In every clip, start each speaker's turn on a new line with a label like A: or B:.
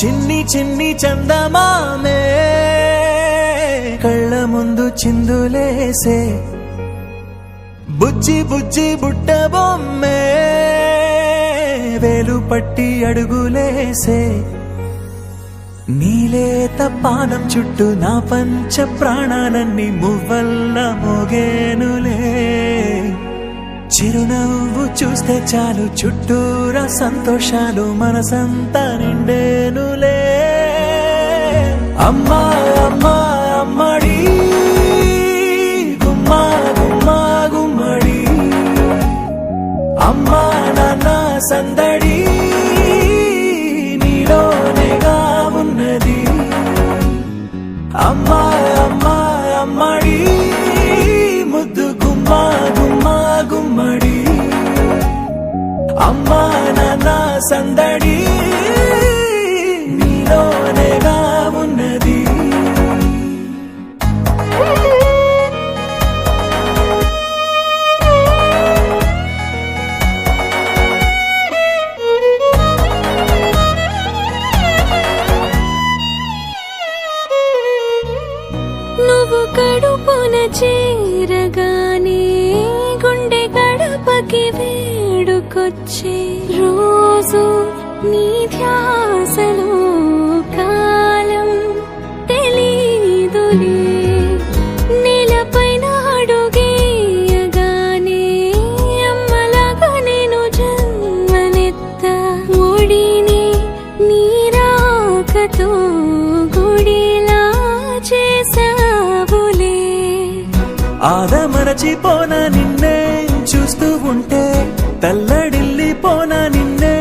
A: చిన్ని చిన్ని చందమామే కళ్ళ ముందు చిందులేసే బుజ్జి బుజ్జి బుట్ట బొమ్మే వేలు పట్టి అడుగులేసే నీలేత పానం చుట్టూ నా పంచ ప్రాణాలన్నీ మువ్వల్ల మోగేనులే చిరునవ్వు చూస్తే చాలు చుట్టూరా సంతోషాలు మనసంతా నిండేనులే అమ్మా అమ్మా అమ్మడి గుమ్మా గుమ్మా గుమ్మడి అమ్మా నాన్న సందడి నీలోనేగా ఉన్నది అమ్మా అమ్మా అమ్మడి ముద్దు గుమ్మా గుమ్మా గుమ్మడి అమ్మా నాన్న సందడి నీలోనేగా ఉన్నది
B: నువ్వు కడుపున చేరగానే గుండె గడపకి వేడుకొచ్చే రోజు నీ ధ్యాసలో కాలం తెలీదులే నేలపైన అడుగేయగానే అమ్మలాగా నేను జన్మనెత్త ఒడిని నీ రాకతో గుడిలా చేసావులే
A: ఆదమరచిపోనా నిన్నే చూస్తూ ఉంటే తల్లడిల్లిపోనా నిన్నే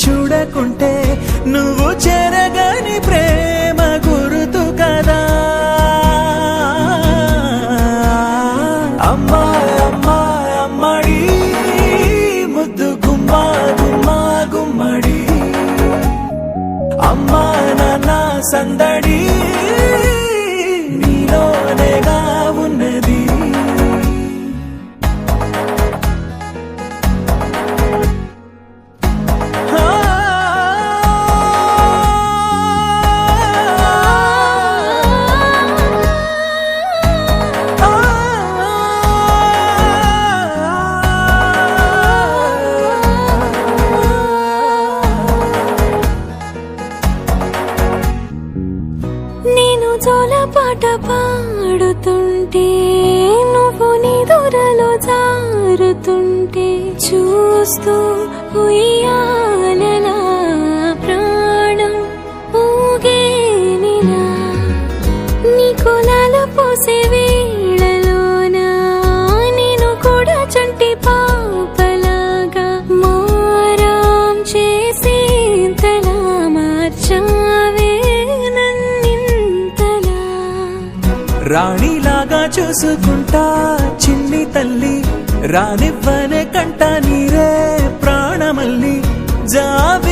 A: చూడకుంటే నువ్వు చెరగని ప్రేమ గురుతు కదా అమ్మా అమ్మా అమ్మడి ముద్దు గుమ్మా గుమ్మా గుమ్మడి అమ్మా నాన్న సందడి నీలోనేగా ఉన్నది
B: నేను జోలపాట పాడుతుంటే నువ్వు నీ దూరలో జారుతుంటే చూస్తూ ఉయ్యాలలా ప్రాణం ఊగేనిలా నీ కులాలు పోసే వేళలోనా నేను కూడా చంటి పాపలాగా మారాం చేసేంతలా మార్చావే
A: రాణిలాగా చూసుకుంటా చిన్ని తల్లి రానివ్వనే కంట నీరే ప్రాణమల్లి జాబి